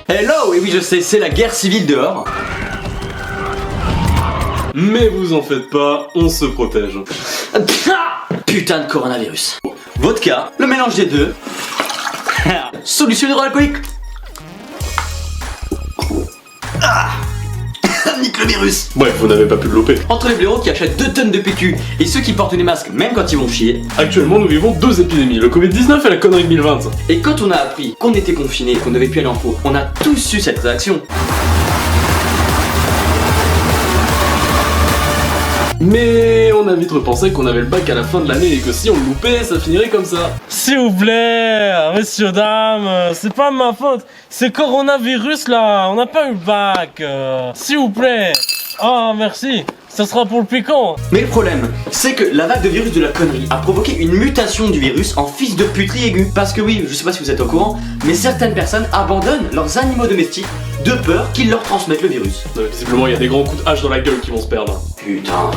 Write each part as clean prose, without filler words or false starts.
Hello, et oui je sais, c'est la guerre civile dehors. Mais vous en faites pas, on se protège. Putain de coronavirus. Vodka, le mélange des deux. Solution hydroalcoolique. Nique le virus. Bref, vous n'avez pas pu le louper. Entre les blaireaux qui achètent 2 tonnes de PQ et ceux qui portent des masques même quand ils vont chier. Actuellement, nous vivons 2 épidémies, le Covid-19 et la connerie 2020. Et quand on a appris qu'on était confinés et qu'on devait plus aller en cours, on a tous eu cette réaction. Mais on a vite repensé qu'on avait le bac à la fin de l'année et que si on le loupait, ça finirait comme ça. S'il vous plaît, messieurs, dames, c'est pas ma faute. C'est coronavirus là, on n'a pas eu le bac. S'il vous plaît. Ah, merci. Ça sera pour le piquant. Mais le problème, c'est que la vague de virus de la connerie a provoqué une mutation du virus en fils de puterie aiguë. Parce que oui, je sais pas si vous êtes au courant, mais certaines personnes abandonnent leurs animaux domestiques de peur qu'ils leur transmettent le virus. Visiblement, il y a des grands coups de hache dans la gueule qui vont se perdre. Putain.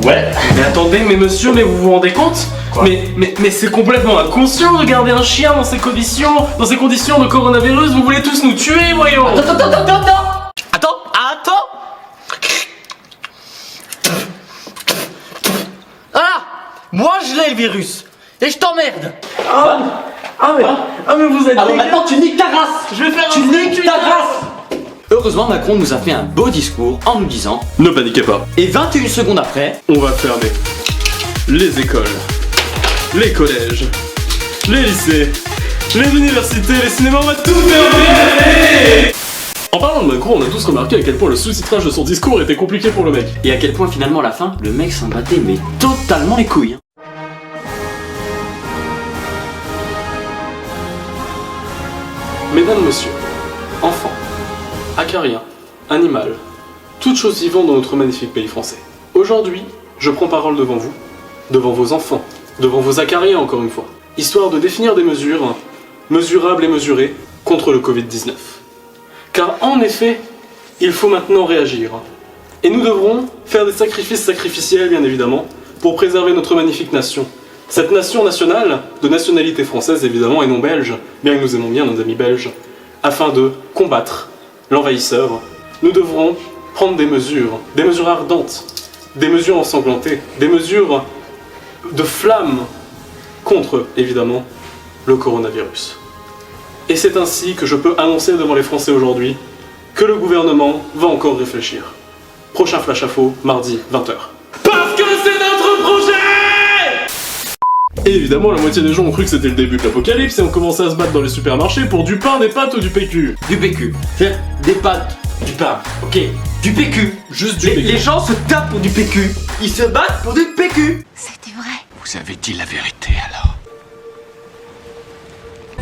Ouais. Mais attendez, mais monsieur, mais vous vous rendez compte? Quoi? Mais c'est complètement inconscient de garder un chien dans ces conditions de coronavirus. Vous voulez tous nous tuer, voyons. Attends. Voilà. Moi je l'ai le virus. Et je t'emmerde. Mais vous êtes Alors maintenant tu niques ta race. Je vais faire Tu niques ta race. Heureusement Macron nous a fait un beau discours en nous disant Ne paniquez pas, et 21 secondes après, on va fermer les écoles, les collèges, les lycées, les universités, les cinémas, on va tout fermer. En parlant de Macron, on a tous remarqué à quel point le sous-titrage de son discours était compliqué pour le mec. et à quel point finalement à la fin, le mec s'en battait mais totalement les couilles. Mesdames, messieurs, enfants, acariens, animal, toutes choses vivantes dans notre magnifique pays français. Aujourd'hui, je prends parole devant vous, devant vos enfants, devant vos acariens encore une fois, histoire de définir des mesures, mesurables et mesurées, contre le Covid-19. Car en effet, il faut maintenant réagir. Et nous devrons faire des sacrifices sacrificiels, bien évidemment, pour préserver notre magnifique nation. Cette nation nationale, de nationalité française évidemment et non belge, bien que nous aimons bien nos amis belges, afin de combattre l'envahisseur, nous devrons prendre des mesures ardentes, des mesures ensanglantées, des mesures de flamme contre, évidemment, le coronavirus. Et c'est ainsi que je peux annoncer devant les Français aujourd'hui que le gouvernement va encore réfléchir. Prochain flash info, mardi 20h. Parce que c'est notre projet. Et évidemment, la moitié des gens ont cru que c'était le début de l'apocalypse et ont commencé à se battre dans les supermarchés pour du pain, des pâtes ou du PQ. Du PQ. C'est-à-dire des pâtes, du pain, ok. Du PQ. Juste du PQ. Les gens se tapent pour du PQ. Ils se battent pour du PQ. C'était vrai. Vous avez dit la vérité alors.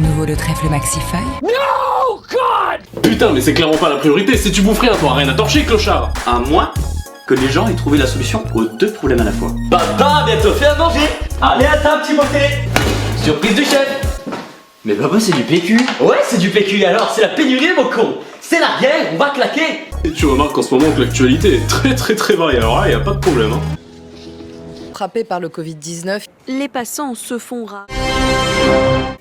Nouveau le trèfle maxifeuille. Putain, mais c'est clairement pas la priorité, si tu boufferais un, t'auras rien à torcher, clochard. À moins que les gens aient trouvé la solution aux 2 problèmes à la fois. Papa, bientôt fait à manger. Allez à table, Timothée. Surprise du chef. Mais papa, c'est du PQ. Ouais, c'est du PQ, alors c'est la pénurie, mon con. C'est la guerre, on va claquer. Et tu remarques en ce moment que l'actualité est très variée, alors là, y a pas de problème, hein. Frappés par le Covid-19, Les passants se font rares.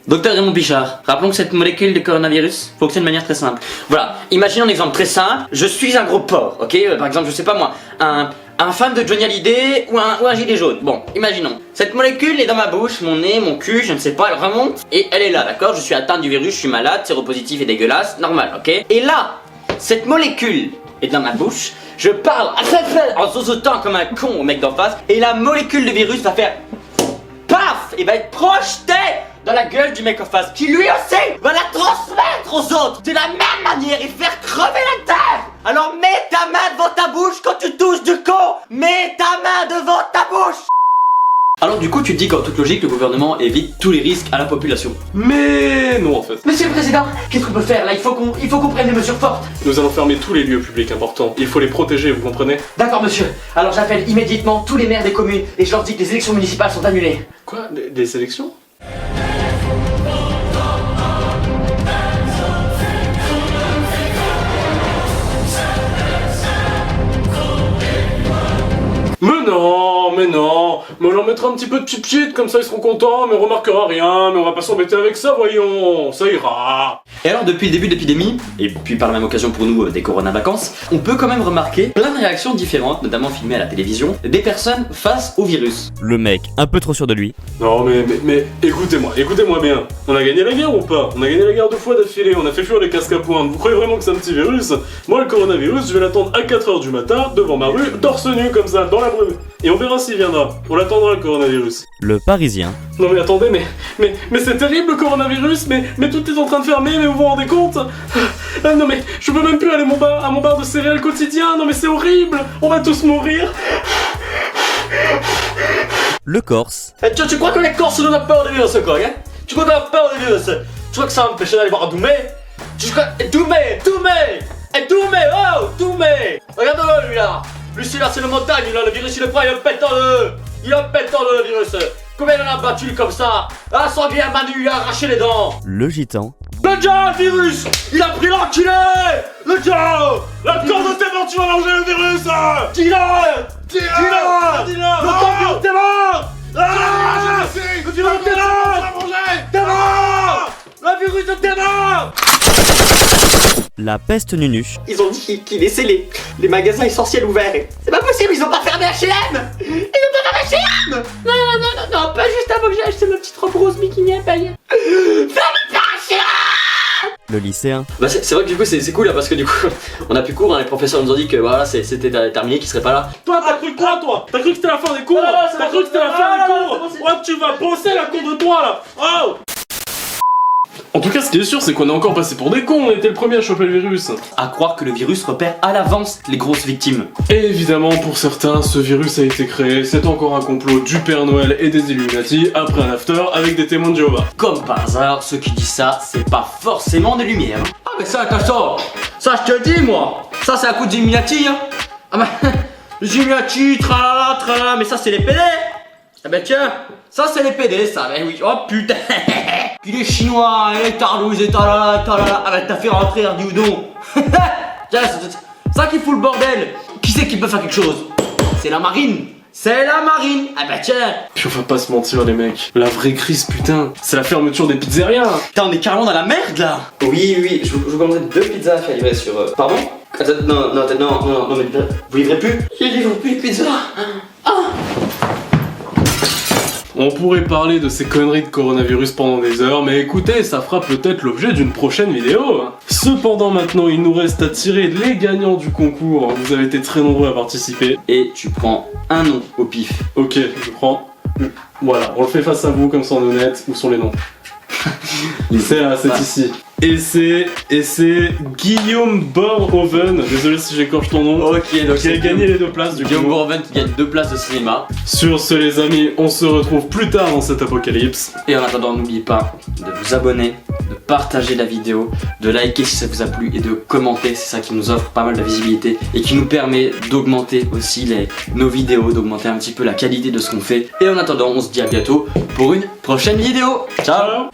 Docteur Raymond Pichard, rappelons que cette molécule de coronavirus fonctionne de manière très simple. Voilà, imaginez un exemple très simple. Je suis un gros porc, ok. Par exemple, je sais pas moi, un fan de Johnny Hallyday ou un gilet jaune. Bon, imaginons. Cette molécule est dans ma bouche, mon nez, mon cul, je ne sais pas, elle remonte et elle est là, d'accord. Je suis atteint du virus, je suis malade, séropositif et dégueulasse, normal, ok. Et là, cette molécule est dans ma bouche. Je parle en zozotant comme un con au mec d'en face et la molécule de virus va faire paf et va être projetée dans la gueule du mec en face qui lui aussi va la transmettre aux autres de la même manière et faire crever la terre. Alors mets ta main devant ta bouche quand tu touches du con. Mets ta main devant ta bouche. Alors du coup tu te dis qu'en toute logique le gouvernement évite tous les risques à la population. Mais non en fait. Monsieur le Président, qu'est-ce qu'on peut faire là? Il faut qu'on prenne des mesures fortes. Nous allons fermer tous les lieux publics importants. Il faut les protéger, vous comprenez? D'accord monsieur, alors j'appelle immédiatement tous les maires des communes et je leur dis que les élections municipales sont annulées. Quoi? Des élections? mais non. Mais on leur mettra un petit peu de pipchit, comme ça ils seront contents, mais on remarquera rien, mais on va pas s'embêter avec ça, voyons. Ça ira. Et alors depuis le début de l'épidémie, et puis par la même occasion pour nous des Corona-vacances, on peut quand même remarquer plein de réactions différentes, notamment filmées à la télévision, des personnes face au virus. Le mec, un peu trop sûr de lui. Non mais écoutez-moi bien. On a gagné la guerre ou pas? On a gagné la guerre 2 fois d'affilée, on a fait fuir les casques à pointe. Vous croyez vraiment que c'est un petit virus? Moi le coronavirus, je vais l'attendre à 4h du matin, devant ma rue, torse nu comme ça, dans la brume. Et on verra s'il viendra. On l'attendra le coronavirus. Le Parisien. Non mais attendez, mais c'est terrible le coronavirus, mais tout est en train de fermer, mais vous vous rendez compte? Non mais je peux même plus aller à mon bar de céréales quotidien, non mais c'est horrible, on va tous mourir. Le Corse. Tu crois que les Corses n'ont pas peur des virus quoi, hein? Tu crois qu'on a peur des virus? Tu crois que ça m'empêche d'aller voir Doumé? Tu crois... Doumé! Oh! Doumé! Regarde-le lui là! Lui là c'est le montagne là, le virus il le prend, il le pète en deux! Il le pète en deux le virus! Combien il en a battu comme ça? Ah, sanglier à Manu, il a arraché les dents! Le Gitan. Le gars, le virus! Il a pris l'enculé! Le gars! La corde de tes dents, tu vas manger le virus! Dis-le! Dis-le! Le virus t'es mort! Ah! Le virus t'es mort! T'es mort! Le virus t'es mort! La peste nunuche. Ils ont dit qu'ils laissaient les magasins essentiels ouverts. C'est pas possible, ils ont pas fermé H&M! Ils ont pas fermé H&M! Non, pas juste avant que j'ai acheté ma petite robe rose bikini à paillettes. Fermez pas H&M! Le lycéen. Bah c'est vrai que du coup c'est cool là parce que du coup on a plus cours, hein, les professeurs nous ont dit que voilà c'était terminé, qu'ils seraient pas là. Toi t'as cru quoi toi? T'as cru que c'était la fin des cours? T'as cru que c'était la fin des cours? Oh tu vas bosser la cour de toi là! Oh! En tout cas, ce qui est sûr, c'est qu'on est encore passé pour des cons, on était le premier à choper le virus. À croire que le virus repère à l'avance les grosses victimes. Et évidemment, pour certains, ce virus a été créé, c'est encore un complot du Père Noël et des Illuminati, après un after avec des témoins de Jéhovah. Comme par hasard, ceux qui disent ça, c'est pas forcément des lumières. Ah mais ça, attention, ça je te le dis moi, ça c'est un coup d'Illuminati hein. Ah bah, les Illuminati, tralala, mais ça c'est les PD. Ah bah tiens, ça c'est les PD ça, mais oui, oh putain. Puis les Chinois, et Tarlouse et talala. Ah bah t'as fait rentrer un Dioudon. Tiens, c'est ça qui fout le bordel. Qui c'est qui peut faire quelque chose? C'est la marine. C'est la marine. Ah bah tiens. Puis on va pas se mentir les mecs, la vraie crise putain, c'est la fermeture des pizzerias. Putain on est carrément dans la merde là. Oui, je vous commanderai 2 pizzas à faire livrer sur... Pardon? Attends, non, mais vous livrez plus? Je livre plus les pizzas. Ah. On pourrait parler de ces conneries de coronavirus pendant des heures, mais écoutez, ça fera peut-être l'objet d'une prochaine vidéo. Cependant, maintenant, il nous reste à tirer les gagnants du concours. Vous avez été très nombreux à participer. Et tu prends un nom au pif. Ok, je prends... Voilà, on le fait face à vous, comme ça on est honnête. Où sont les noms? C'est là, c'est ici. Et c'est Guillaume Borhoven, désolé si j'écorche ton nom, Ok, donc qui a gagné les 2 places du Guillaume coup. Borhoven qui gagne 2 places de cinéma. Sur ce les amis, on se retrouve plus tard dans cet apocalypse. Et en attendant, n'oubliez pas de vous abonner, de partager la vidéo, de liker si ça vous a plu et de commenter, c'est ça qui nous offre pas mal de visibilité et qui nous permet d'augmenter aussi nos vidéos, d'augmenter un petit peu la qualité de ce qu'on fait. Et en attendant, on se dit à bientôt pour une prochaine vidéo. Ciao.